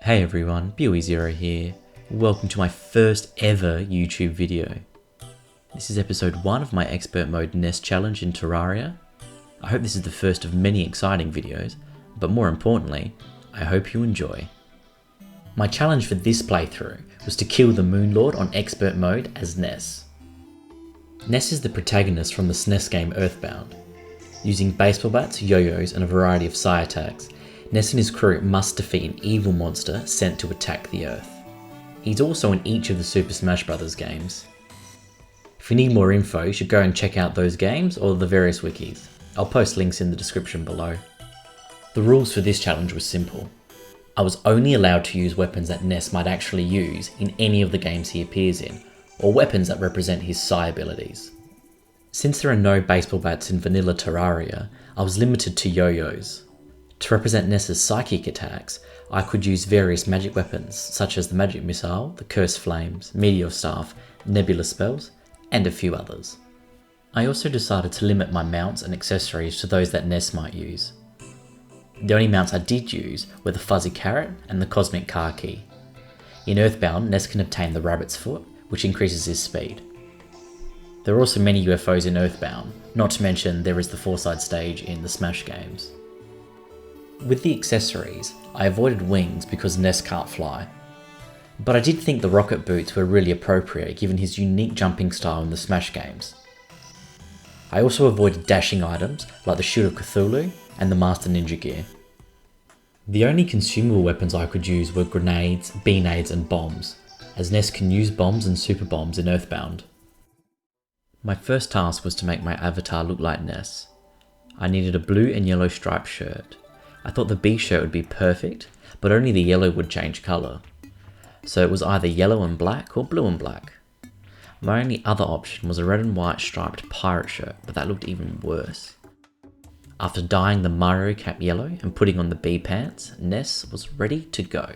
Hey everyone, Bewy Zero here. Welcome to my first ever YouTube video. This is episode 1 of my expert mode Ness challenge in Terraria. I hope this is the first of many exciting videos, but more importantly, I hope you enjoy. My challenge for this playthrough was to kill the Moon Lord on expert mode as Ness. Ness is the protagonist from the SNES game Earthbound. Using baseball bats, yo-yos and a variety of psi attacks, Ness and his crew must defeat an evil monster sent to attack the Earth. He's also in each of the Super Smash Brothers games. If you need more info, you should go and check out those games or the various wikis. I'll post links in the description below. The rules for this challenge were simple. I was only allowed to use weapons that Ness might actually use in any of the games he appears in, or weapons that represent his psi abilities. Since there are no baseball bats in vanilla Terraria, I was limited to yo-yos. To represent Ness's psychic attacks, I could use various magic weapons, such as the magic missile, the cursed flames, meteor staff, nebula spells, and a few others. I also decided to limit my mounts and accessories to those that Ness might use. The only mounts I did use were the fuzzy carrot and the cosmic car key. In Earthbound, Ness can obtain the rabbit's foot, which increases his speed. There are also many UFOs in Earthbound, not to mention there is the Foresight stage in the Smash games. With the accessories, I avoided wings because Ness can't fly. But I did think the rocket boots were really appropriate given his unique jumping style in the Smash games. I also avoided dashing items like the Shoot of Cthulhu and the Master Ninja gear. The only consumable weapons I could use were grenades, B-nades and bombs, as Ness can use bombs and super bombs in Earthbound. My first task was to make my avatar look like Ness. I needed a blue and yellow striped shirt. I thought the B shirt would be perfect, but only the yellow would change colour. So it was either yellow and black or blue and black. My only other option was a red and white striped pirate shirt, but that looked even worse. After dyeing the Mario cap yellow and putting on the B pants, Ness was ready to go.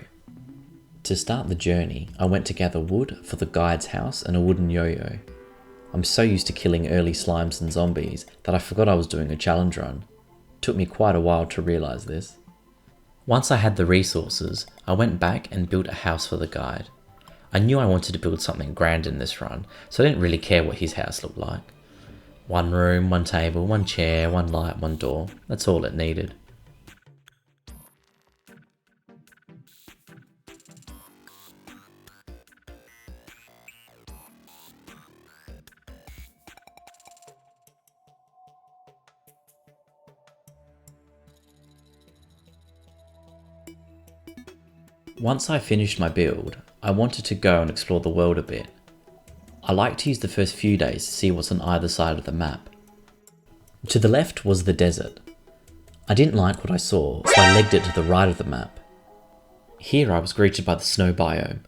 To start the journey, I went to gather wood for the guide's house and a wooden yo-yo. I'm so used to killing early slimes and zombies that I forgot I was doing a challenge run. Took me quite a while to realise this. Once I had the resources, I went back and built a house for the guide. I knew I wanted to build something grand in this run, so I didn't really care what his house looked like. One room, one table, one chair, one light, one door. That's all it needed. Once I finished my build, I wanted to go and explore the world a bit. I like to use the first few days to see what's on either side of the map. To the left was the desert. I didn't like what I saw, so I legged it to the right of the map. Here I was greeted by the snow biome.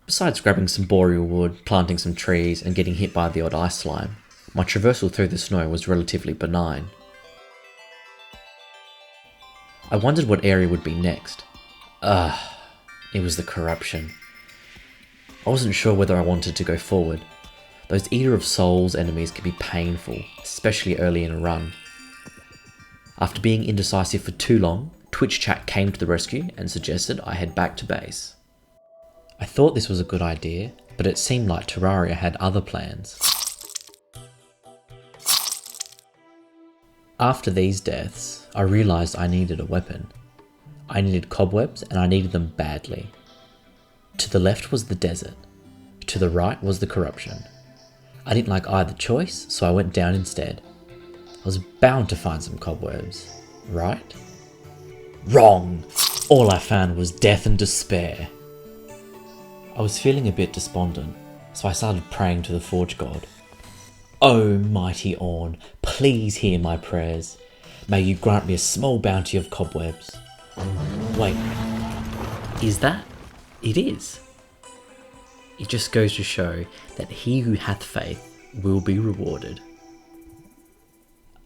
Besides grabbing some boreal wood, planting some trees and getting hit by the odd ice slime, my traversal through the snow was relatively benign. I wondered what area would be next. It was the corruption. I wasn't sure whether I wanted to go forward. Those Eater of Souls enemies can be painful, especially early in a run. After being indecisive for too long, Twitch chat came to the rescue and suggested I head back to base. I thought this was a good idea, but it seemed like Terraria had other plans. After these deaths, I realised I needed a weapon. I needed cobwebs and I needed them badly. To the left was the desert. To the right was the corruption. I didn't like either choice, so I went down instead. I was bound to find some cobwebs, right? Wrong! All I found was death and despair. I was feeling a bit despondent, so I started praying to the Forge God. Oh mighty Ornn, please hear my prayers. May you grant me a small bounty of cobwebs. Wait, is that? It is. It just goes to show that he who hath faith will be rewarded.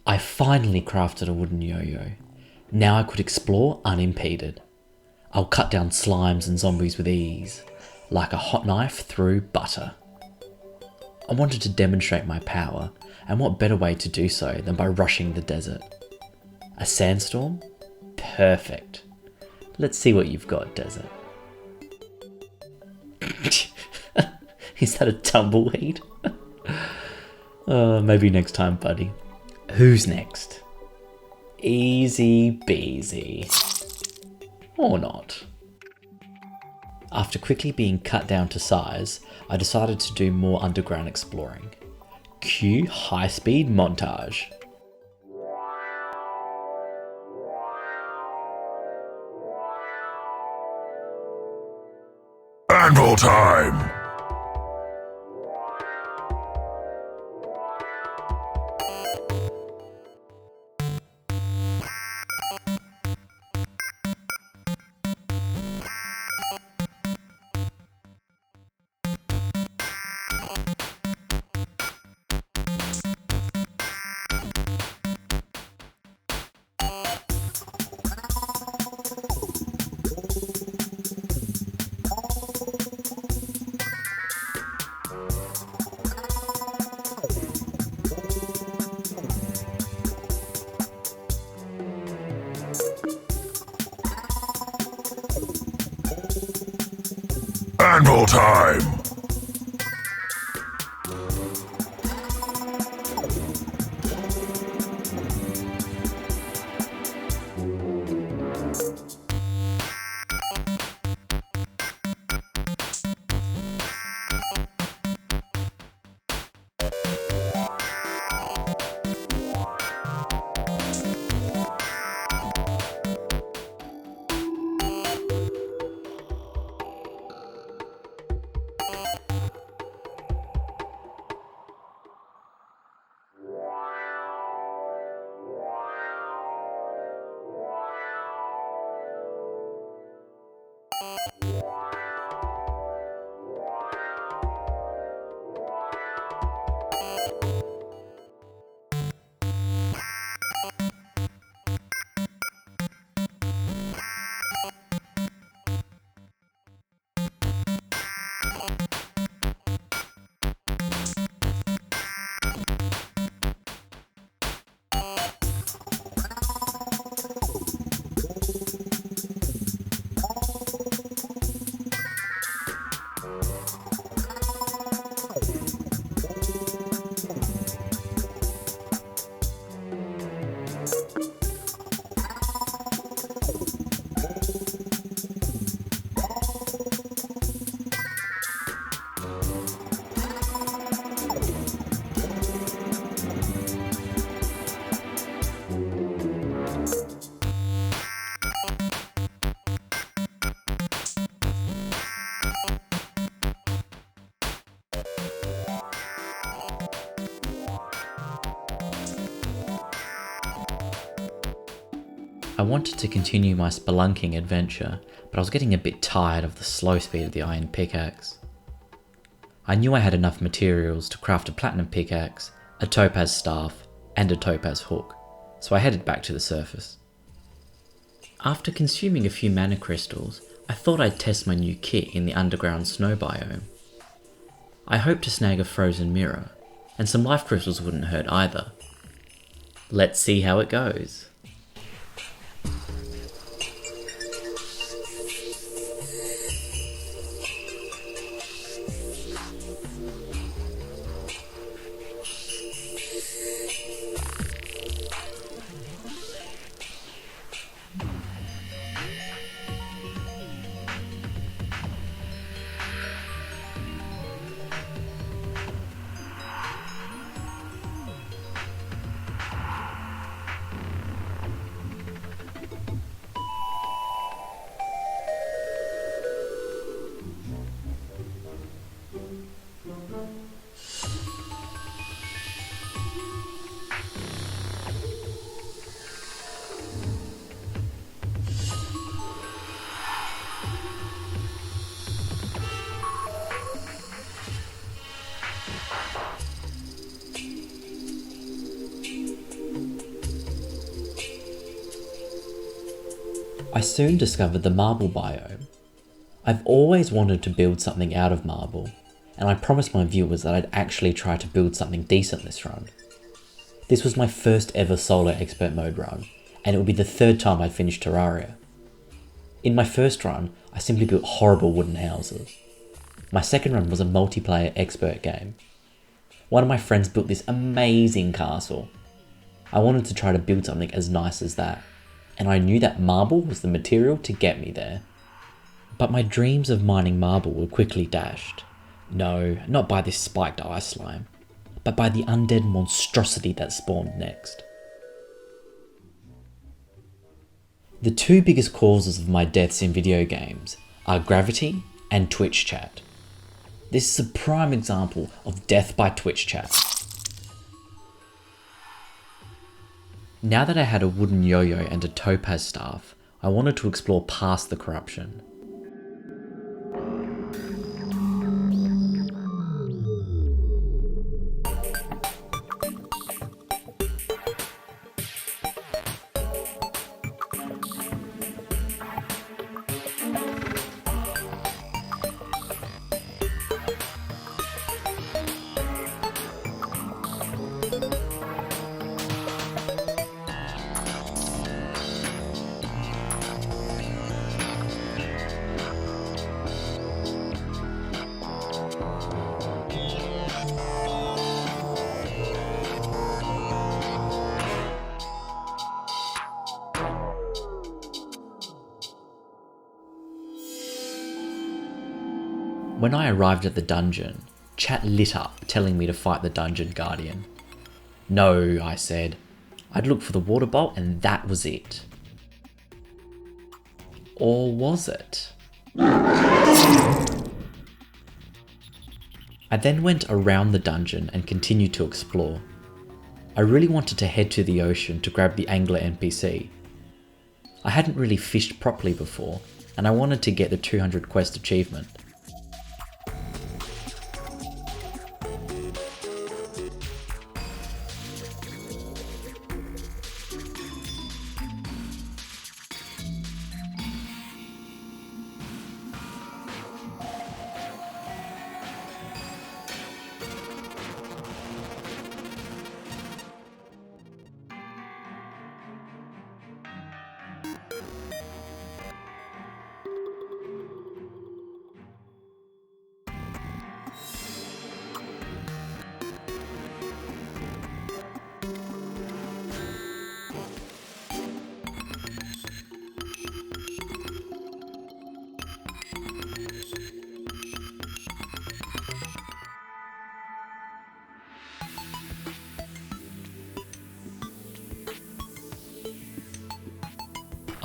I finally crafted a wooden yo-yo. Now I could explore unimpeded. I'll cut down slimes and zombies with ease, like a hot knife through butter. I wanted to demonstrate my power, and what better way to do so than by rushing the desert. A sandstorm? Perfect. Let's see what you've got, desert. Is that a tumbleweed? Maybe next time, buddy. Who's next? Easy beasy. Or not. After quickly being cut down to size, I decided to do more underground exploring. Cue high-speed montage. Anvil time! Anvil time! I wanted to continue my spelunking adventure, but I was getting a bit tired of the slow speed of the iron pickaxe. I knew I had enough materials to craft a platinum pickaxe, a topaz staff, and a topaz hook, so I headed back to the surface. After consuming a few mana crystals, I thought I'd test my new kit in the underground snow biome. I hoped to snag a frozen mirror, and some life crystals wouldn't hurt either. Let's see how it goes. I soon discovered the marble biome. I've always wanted to build something out of marble, and I promised my viewers that I'd actually try to build something decent this run. This was my first ever solo expert mode run, and it would be the third time I'd finished Terraria. In my first run, I simply built horrible wooden houses. My second run was a multiplayer expert game. One of my friends built this amazing castle. I wanted to try to build something as nice as that, and I knew that marble was the material to get me there. But my dreams of mining marble were quickly dashed. No, not by this spiked ice slime, but by the undead monstrosity that spawned next. The two biggest causes of my deaths in video games are gravity and Twitch chat. This is a prime example of death by Twitch chat. Now that I had a wooden yo-yo and a topaz staff, I wanted to explore past the corruption. When I arrived at the dungeon, chat lit up telling me to fight the dungeon guardian. No, I said. I'd look for the water bolt and that was it. Or was it? I then went around the dungeon and continued to explore. I really wanted to head to the ocean to grab the angler NPC. I hadn't really fished properly before, and I wanted to get the 200 quest achievement.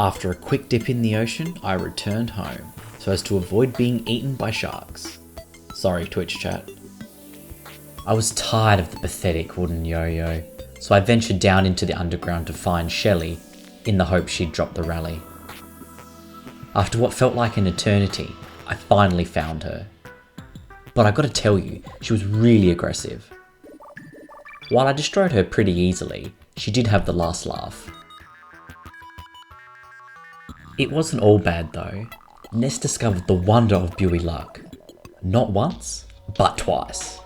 After a quick dip in the ocean, I returned home, so as to avoid being eaten by sharks. Sorry, Twitch chat. I was tired of the pathetic wooden yo-yo, so I ventured down into the underground to find Shelly, in the hope she'd drop the rally. After what felt like an eternity, I finally found her. But I gotta tell you, she was really aggressive. While I destroyed her pretty easily, she did have the last laugh. It wasn't all bad though. Ness discovered the wonder of Bewy luck. Not once, but twice.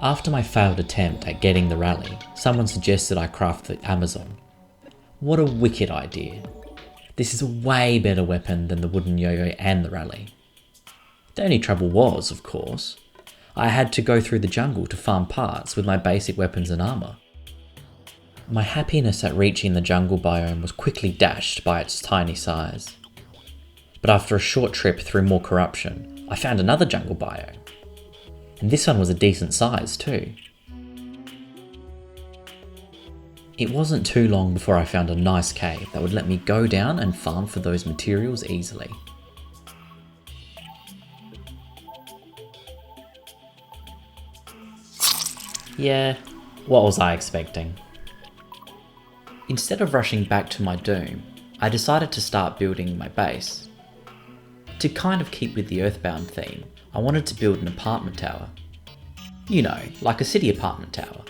After my failed attempt at getting the rally, someone suggested I craft the Amazon. What a wicked idea. This is a way better weapon than the wooden yo-yo and the rally. The only trouble was, of course, I had to go through the jungle to farm parts with my basic weapons and armour. My happiness at reaching the jungle biome was quickly dashed by its tiny size. But after a short trip through more corruption, I found another jungle biome. And this one was a decent size too. It wasn't too long before I found a nice cave that would let me go down and farm for those materials easily. Yeah, what was I expecting? Instead of rushing back to my doom, I decided to start building my base. To kind of keep with the Earthbound theme, I wanted to build an apartment tower. You know, like a city apartment tower.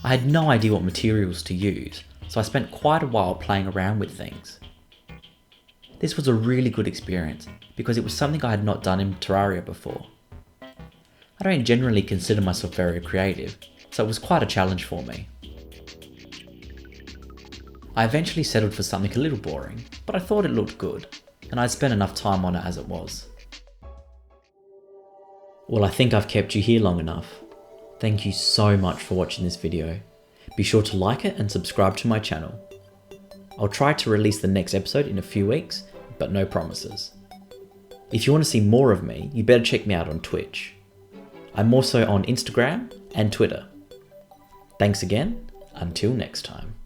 I had no idea what materials to use, so I spent quite a while playing around with things. This was a really good experience because it was something I had not done in Terraria before. I don't generally consider myself very creative, so it was quite a challenge for me. I eventually settled for something a little boring, but I thought it looked good. and I'd spent enough time on it as it was. Well, I think I've kept you here long enough. Thank you so much for watching this video. Be sure to like it and subscribe to my channel. I'll try to release the next episode in a few weeks, but no promises. If you want to see more of me, you better check me out on Twitch. I'm also on Instagram and Twitter. Thanks again, until next time.